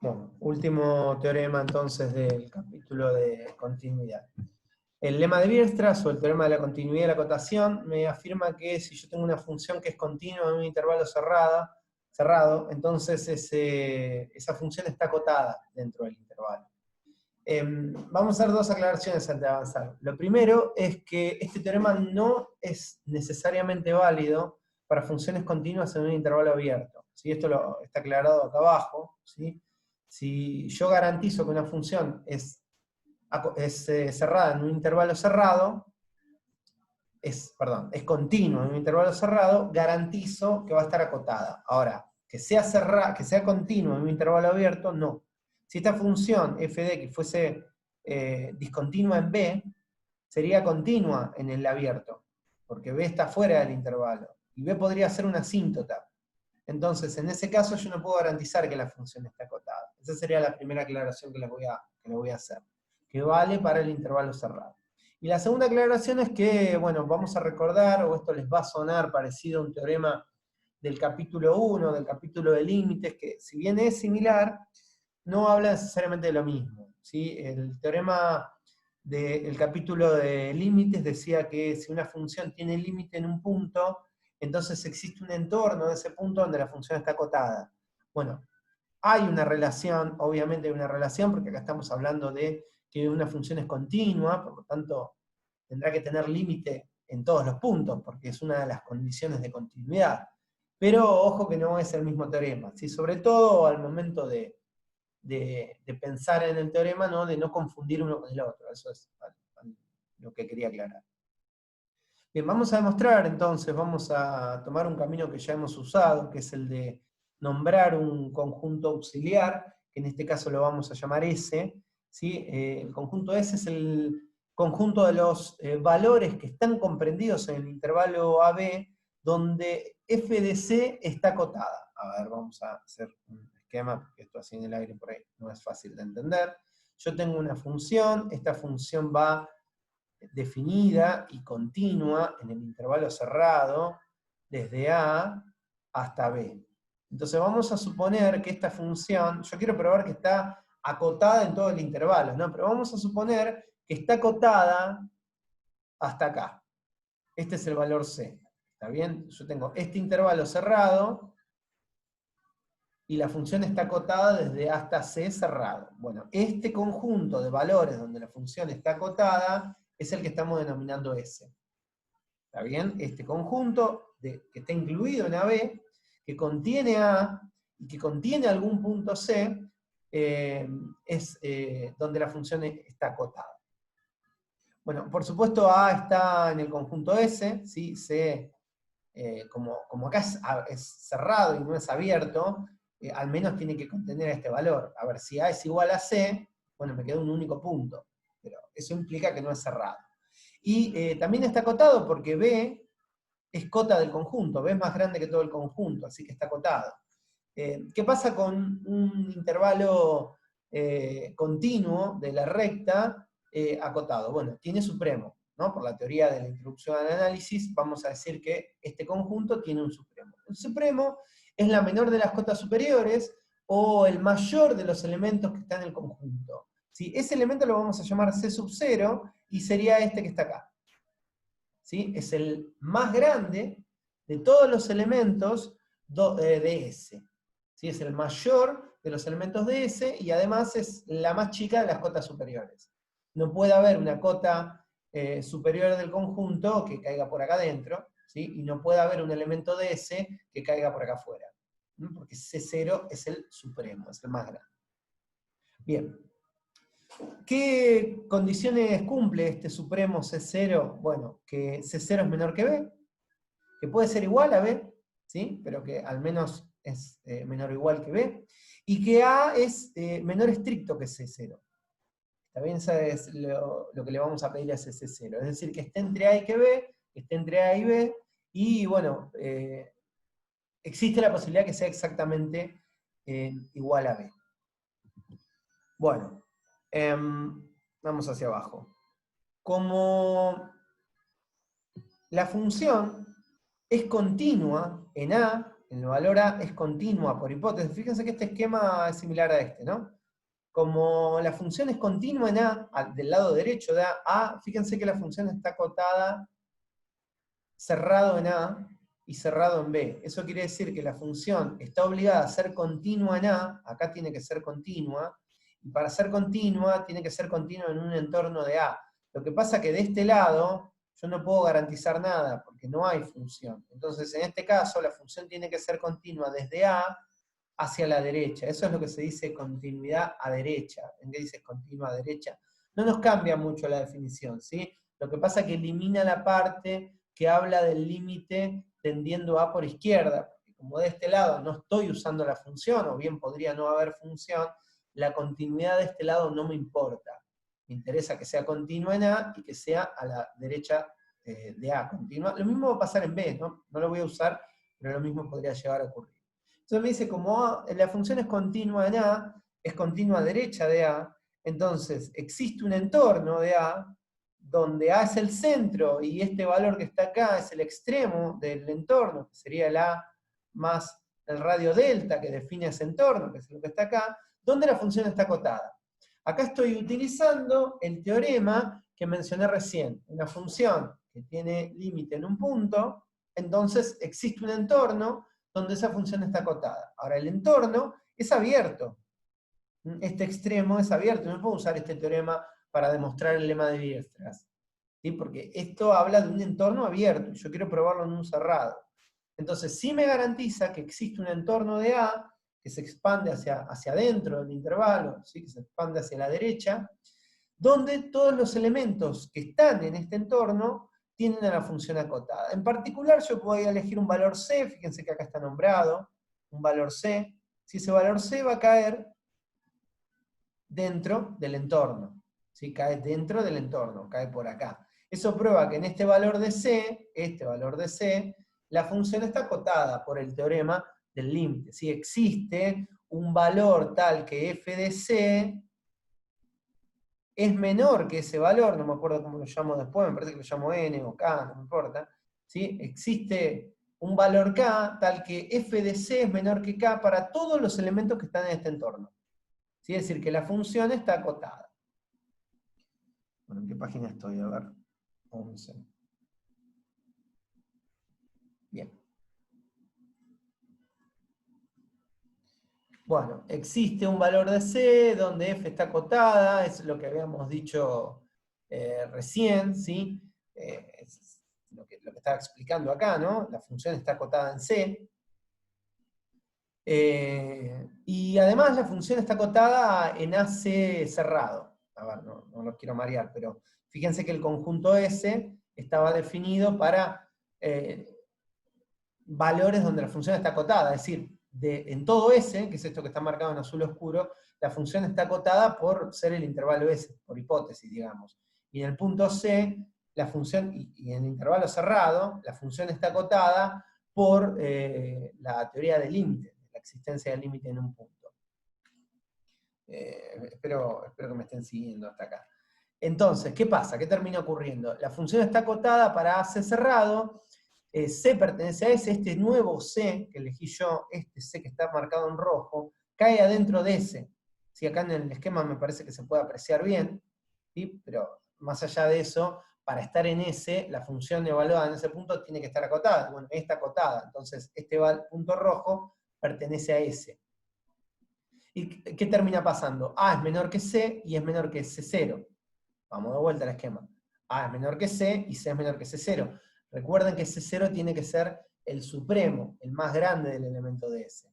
Bueno, último teorema entonces del capítulo de continuidad. El lema de Weierstrass o el teorema de la continuidad y la acotación me afirma que si yo tengo una función que es continua en un intervalo cerrado, entonces esa función está acotada dentro del intervalo. Vamos a hacer dos aclaraciones antes de avanzar. Lo primero es que este teorema no es necesariamente válido para funciones continuas en un intervalo abierto. ¿Sí? Esto está aclarado acá abajo. ¿Sí? Si yo garantizo que una función es cerrada en un intervalo cerrado, es continua en un intervalo cerrado, garantizo que va a estar acotada. Ahora, que sea continua en un intervalo abierto, no. Si esta función f de x fuese discontinua en B, sería continua en el abierto, porque B está fuera del intervalo, y B podría ser una asíntota. Entonces, en ese caso yo no puedo garantizar que la función esté acotada. Esa sería la primera aclaración que les voy a hacer, que vale para el intervalo cerrado. Y la segunda aclaración es que, bueno, vamos a recordar, o esto les va a sonar parecido a un teorema del capítulo 1, del capítulo de límites, que si bien es similar, no habla necesariamente de lo mismo. ¿Sí? El teorema del capítulo de límites decía que si una función tiene límite en un punto, entonces existe un entorno de ese punto donde la función está acotada. Bueno, hay una relación, obviamente hay una relación, porque acá estamos hablando de que una función es continua, por lo tanto tendrá que tener límite en todos los puntos, porque es una de las condiciones de continuidad. Pero ojo que no es el mismo teorema, ¿sí? Sobre todo al momento de pensar en el teorema, ¿no? De no confundir uno con el otro. Eso es lo que quería aclarar. Bien, vamos a demostrar entonces, vamos a tomar un camino que ya hemos usado, que es el de nombrar un conjunto auxiliar, que en este caso lo vamos a llamar S. ¿Sí? El conjunto S es el conjunto de los valores que están comprendidos en el intervalo AB, donde f de C está acotada. A ver, vamos a hacer un esquema, porque esto así en el aire por ahí no es fácil de entender. Yo tengo una función, esta función va definida y continua en el intervalo cerrado desde A hasta B. Entonces vamos a suponer que esta función, yo quiero probar que está acotada en todo el intervalo, ¿no? Pero vamos a suponer que está acotada hasta acá. Este es el valor C. ¿Está bien? Yo tengo este intervalo cerrado y la función está acotada desde A hasta C cerrado. Bueno, este conjunto de valores donde la función está acotada es el que estamos denominando S. ¿Está bien? Este conjunto que está incluido en AB, que contiene A y que contiene algún punto C, es donde la función está acotada. Bueno, por supuesto A está en el conjunto S, ¿sí? C, como acá es cerrado y no es abierto, al menos tiene que contener este valor. A ver, si A es igual a C, bueno, me queda un único punto, pero eso implica que no es cerrado. Y también está acotado porque B es cota del conjunto, B es más grande que todo el conjunto, así que está acotado. ¿Qué pasa con un intervalo continuo de la recta acotado? Bueno, tiene supremo, ¿no? Por la teoría de la introducción al análisis, vamos a decir que este conjunto tiene un supremo. El supremo es la menor de las cotas superiores o el mayor de los elementos que están en el conjunto. ¿Sí? Ese elemento lo vamos a llamar C sub 0 y sería este que está acá. ¿Sí? Es el más grande de todos los elementos de S. ¿Sí? Es el mayor de los elementos de S y además es la más chica de las cotas superiores. No puede haber una cota superior del conjunto que caiga por acá adentro, ¿sí? Y no puede haber un elemento de S que caiga por acá afuera, ¿no? Porque C0 es el supremo, es el más grande. Bien. ¿Qué condiciones cumple este supremo C0? Bueno, que C0 es menor que B, que puede ser igual a B, ¿sí? Pero que al menos es menor o igual que B, y que A es menor estricto que C0. ¿Está bien? Eso es lo que le vamos a pedir a ese C0. Es decir, que esté entre A y que B, que esté entre A y B, y bueno, existe la posibilidad que sea exactamente igual a B. Bueno, vamos hacia abajo. Como la función es continua en A el valor A es continua por hipótesis. Fíjense que este esquema es similar a este, ¿no? Como la función es continua en A, del lado derecho de A, fíjense que la función está acotada cerrado en A y cerrado en B. Eso quiere decir que la función está obligada a ser continua en A, acá tiene que ser continua, y para ser continua, tiene que ser continua en un entorno de A. Lo que pasa es que de este lado, yo no puedo garantizar nada, porque no hay función. Entonces, en este caso, la función tiene que ser continua desde A hacia la derecha. Eso es lo que se dice continuidad a derecha. ¿En qué dices continua a derecha? No nos cambia mucho la definición, ¿sí? Lo que pasa es que elimina la parte que habla del límite tendiendo a por izquierda, porque como de este lado no estoy usando la función, o bien podría no haber función, la continuidad de este lado no me importa. Me interesa que sea continua en A y que sea a la derecha de A, continua. Lo mismo va a pasar en B, ¿no? No lo voy a usar, pero lo mismo podría llegar a ocurrir. Entonces me dice, como la función es continua en A, es continua a derecha de A, entonces existe un entorno de A, donde A es el centro y este valor que está acá es el extremo del entorno, que sería el A más el radio delta que define ese entorno, que es lo que está acá, donde la función está acotada. Acá estoy utilizando el teorema que mencioné recién, una función que tiene límite en un punto, entonces existe un entorno donde esa función está acotada. Ahora, el entorno es abierto. Este extremo es abierto. No puedo usar este teorema para demostrar el lema de Weierstrass, ¿sí? Porque esto habla de un entorno abierto, y yo quiero probarlo en un cerrado. Entonces, sí me garantiza que existe un entorno de A que se expande hacia adentro del intervalo, ¿sí? Que se expande hacia la derecha, donde todos los elementos que están en este entorno tienen a la función acotada. En particular, yo puedo elegir un valor C, fíjense que acá está nombrado, un valor C. Si ese valor C va a caer dentro del entorno, ¿sí? Cae dentro del entorno, cae por acá. Eso prueba que en este valor de C, la función está acotada por el teorema del límite. Si existe un valor tal que f de C es menor que ese valor, no me acuerdo cómo lo llamo después, me parece que lo llamo n o k, no me importa, ¿sí? Existe un valor k tal que f de C es menor que k para todos los elementos que están en este entorno. ¿Sí? Es decir, que la función está acotada. Bueno, ¿en qué página estoy? A ver. 11. Bien. Bueno, existe un valor de C donde f está acotada, es lo que habíamos dicho recién, ¿sí? Es lo que estaba explicando acá, ¿no? La función está acotada en C. Y además la función está acotada en AC cerrado. A ver, no lo quiero marear, pero fíjense que el conjunto S estaba definido para valores donde la función está acotada, es decir, en todo S, que es esto que está marcado en azul oscuro, la función está acotada por ser el intervalo S, por hipótesis, digamos. Y en el punto C, la función, y en el intervalo cerrado, la función está acotada por la teoría del límite, la existencia del límite en un punto. Espero que me estén siguiendo hasta acá. Entonces, ¿qué pasa? ¿Qué termina ocurriendo? La función está acotada para AC cerrado, C pertenece a S, este nuevo C que elegí yo, este C que está marcado en rojo, cae adentro de S. ¿Sí? Acá en el esquema me parece que se puede apreciar bien, ¿sí? Pero más allá de eso, para estar en S, la función evaluada en ese punto tiene que estar acotada. Bueno, está acotada, entonces este punto rojo pertenece a S. ¿Y qué termina pasando? A es menor que C y es menor que C0. Vamos de vuelta al esquema. A es menor que C y C es menor que C0. Recuerden que C0 tiene que ser el supremo, el más grande del elemento de S.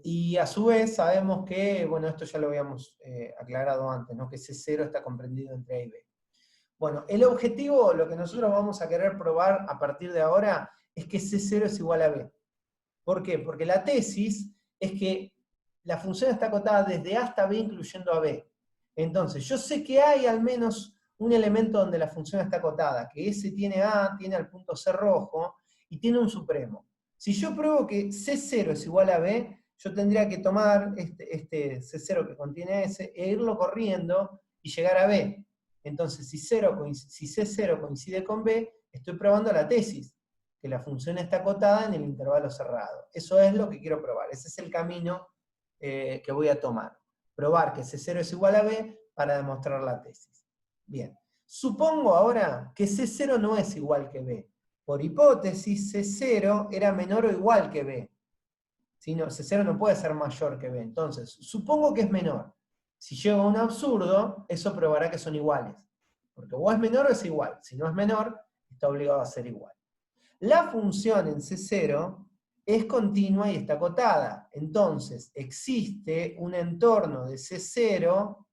Y a su vez sabemos que, bueno, esto ya lo habíamos aclarado antes, ¿no? Que C0 está comprendido entre A y B. Bueno, el objetivo, lo que nosotros vamos a querer probar a partir de ahora, es que C0 es igual a B. ¿Por qué? Porque la tesis es que la función está acotada desde A hasta B incluyendo a B. Entonces, yo sé que hay al menos un elemento donde la función está acotada, que S tiene A, tiene al punto C rojo, y tiene un supremo. Si yo pruebo que C0 es igual a B, yo tendría que tomar este C0 que contiene S e irlo corriendo y llegar a B. Entonces, si C0 coincide con B, estoy probando la tesis, que la función está acotada en el intervalo cerrado. Eso es lo que quiero probar, ese es el camino que voy a tomar. Probar que C0 es igual a B para demostrar la tesis. Bien, supongo ahora que C0 no es igual que B. Por hipótesis, C0 era menor o igual que B. ¿Sí? No, C0 no puede ser mayor que B. Entonces, supongo que es menor. Si llego a un absurdo, eso probará que son iguales. Porque o es menor o es igual. Si no es menor, está obligado a ser igual. La función en C0 es continua y está acotada. Entonces, existe un entorno de C0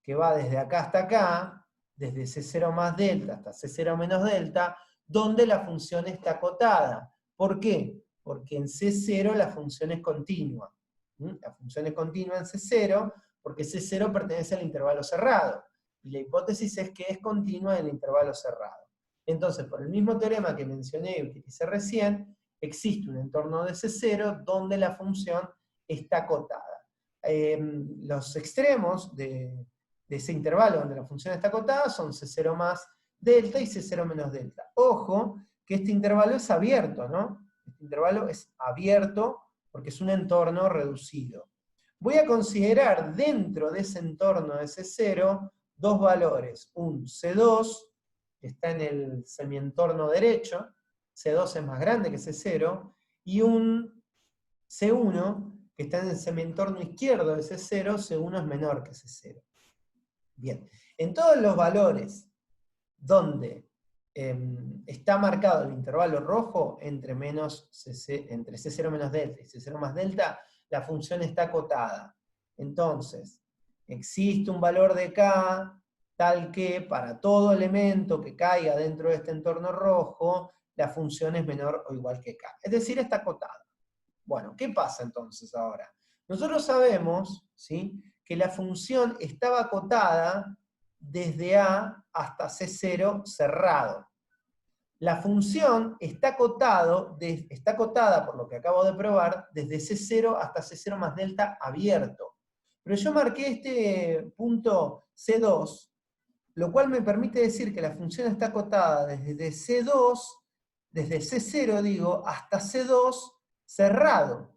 que va desde acá hasta acá, desde C0 más delta hasta C0 menos delta, donde la función está acotada. ¿Por qué? Porque en C0 la función es continua. La función es continua en C0 porque C0 pertenece al intervalo cerrado. Y la hipótesis es que es continua en el intervalo cerrado. Entonces, por el mismo teorema que mencioné y utilicé recién, existe un entorno de C0 donde la función está acotada. Los extremos de ese intervalo donde la función está acotada son C0 más delta y C0 menos delta. Ojo, que este intervalo es abierto, ¿no? Este intervalo es abierto porque es un entorno reducido. Voy a considerar dentro de ese entorno de C0 dos valores. Un C2, que está en el semientorno derecho, C2 es más grande que C0, y un C1, que está en el semientorno izquierdo de C0, C1 es menor que C0. Bien, en todos los valores donde está marcado el intervalo rojo entre C0 menos delta y C0 más delta, la función está acotada. Entonces, existe un valor de K tal que para todo elemento que caiga dentro de este entorno rojo, la función es menor o igual que K. Es decir, está acotada. Bueno, ¿qué pasa entonces ahora? Nosotros sabemos, ¿sí?, que la función estaba acotada desde A hasta C0 cerrado. La función está acotada, por lo que acabo de probar, desde C0 hasta C0 más delta abierto. Pero yo marqué este punto C2, lo cual me permite decir que la función está acotada desde C2, desde C0 digo, hasta C2 cerrado.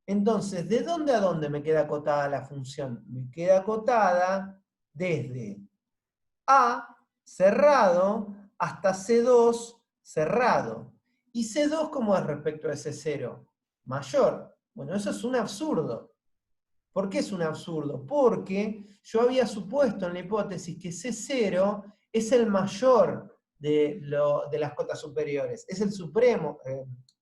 Entonces, ¿de dónde a dónde me queda acotada la función? Me queda acotada desde A cerrado hasta C2 cerrado. ¿Y C2 cómo es respecto a C0? Mayor. Bueno, eso es un absurdo. ¿Por qué es un absurdo? Porque yo había supuesto en la hipótesis que C0 es el mayor de las cotas superiores. Es el supremo,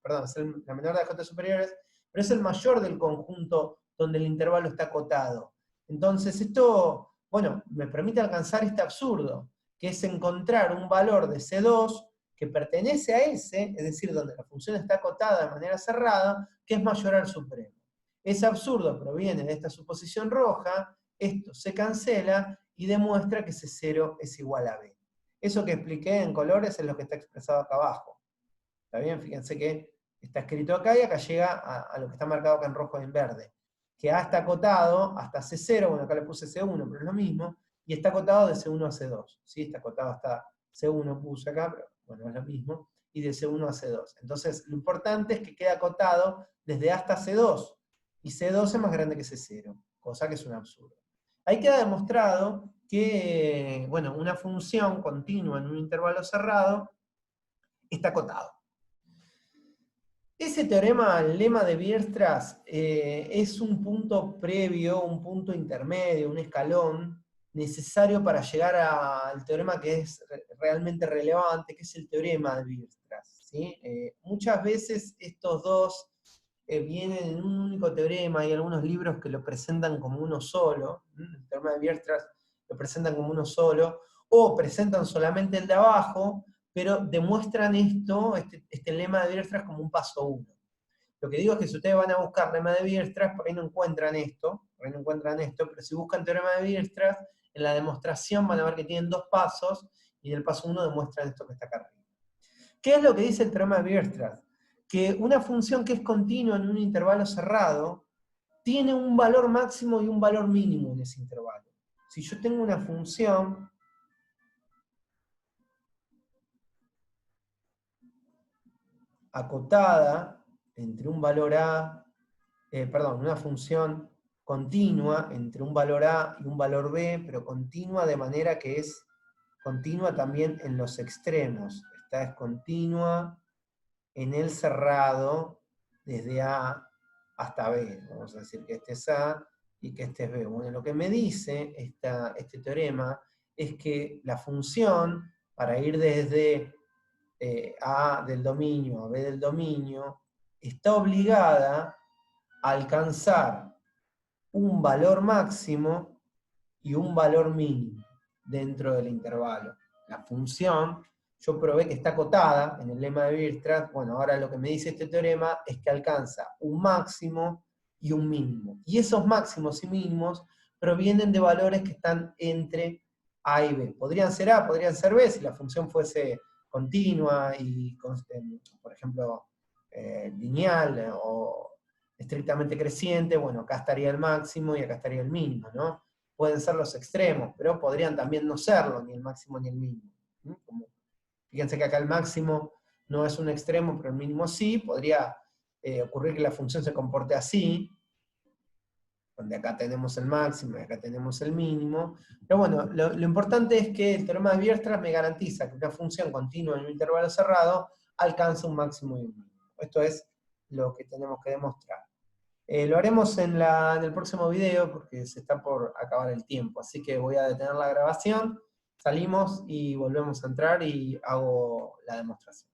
perdón, es la menor de las cotas superiores, pero es el mayor del conjunto donde el intervalo está acotado. Entonces esto, bueno, me permite alcanzar este absurdo, que es encontrar un valor de C2 que pertenece a ese, es decir, donde la función está acotada de manera cerrada, que es mayor al supremo. Ese absurdo proviene de esta suposición roja, esto se cancela y demuestra que C0 es igual a B. Eso que expliqué en colores es lo que está expresado acá abajo. ¿Está bien? Fíjense que está escrito acá y acá llega a lo que está marcado acá en rojo y en verde. Que A está acotado hasta C0, bueno acá le puse C1, pero es lo mismo, y está acotado de C1 a C2. ¿Sí? Está acotado hasta C1 puse acá, pero bueno, es lo mismo, y de C1 a C2. Entonces, lo importante es que queda acotado desde A hasta C2, y C2 es más grande que C0, cosa que es un absurdo. Ahí queda demostrado que, bueno, una función continua en un intervalo cerrado está acotado. Ese teorema, el lema de Weierstrass, es un punto previo, un punto intermedio, un escalón necesario para llegar al teorema que es realmente relevante, que es el teorema de Weierstrass, ¿sí? Muchas veces estos dos vienen en un único teorema, hay algunos libros que lo presentan como uno solo, el teorema de Weierstrass lo presentan como uno solo, o presentan solamente el de abajo, pero demuestran este lema de Weierstrass como un paso 1. Lo que digo es que si ustedes van a buscar lema de Weierstrass, por ahí no encuentran esto, pero si buscan teorema de Weierstrass, en la demostración van a ver que tienen dos pasos, y en el paso 1 demuestran esto que está acá arriba. ¿Qué es lo que dice el teorema de Weierstrass? Que una función que es continua en un intervalo cerrado tiene un valor máximo y un valor mínimo en ese intervalo. Si yo tengo una función acotada entre un valor A, una función continua entre un valor A y un valor B, pero continua de manera que es continua también en los extremos. Esta es continua en el cerrado desde A hasta B. Vamos a decir que este es A y que este es B. Bueno, lo que me dice este teorema es que la función, para ir desde A del dominio a B del dominio, está obligada a alcanzar un valor máximo y un valor mínimo dentro del intervalo. La función, yo probé que está acotada en el lema de Weierstrass. Bueno, ahora lo que me dice este teorema es que alcanza un máximo y un mínimo. Y esos máximos y mínimos provienen de valores que están entre A y B. Podrían ser A, podrían ser B, si la función fuese continua y, por ejemplo, lineal o estrictamente creciente. Bueno, acá estaría el máximo y acá estaría el mínimo, ¿no? Pueden ser los extremos, pero podrían también no serlo, ni el máximo ni el mínimo. Fíjense que acá el máximo no es un extremo, pero el mínimo sí. Podría ocurrir que la función se comporte así, donde acá tenemos el máximo y acá tenemos el mínimo. Pero bueno, lo importante es que el teorema de Weierstrass me garantiza que una función continua en un intervalo cerrado alcanza un máximo y un mínimo. Esto es lo que tenemos que demostrar. Lo haremos en el próximo video porque se está por acabar el tiempo, así que voy a detener la grabación, salimos y volvemos a entrar y hago la demostración.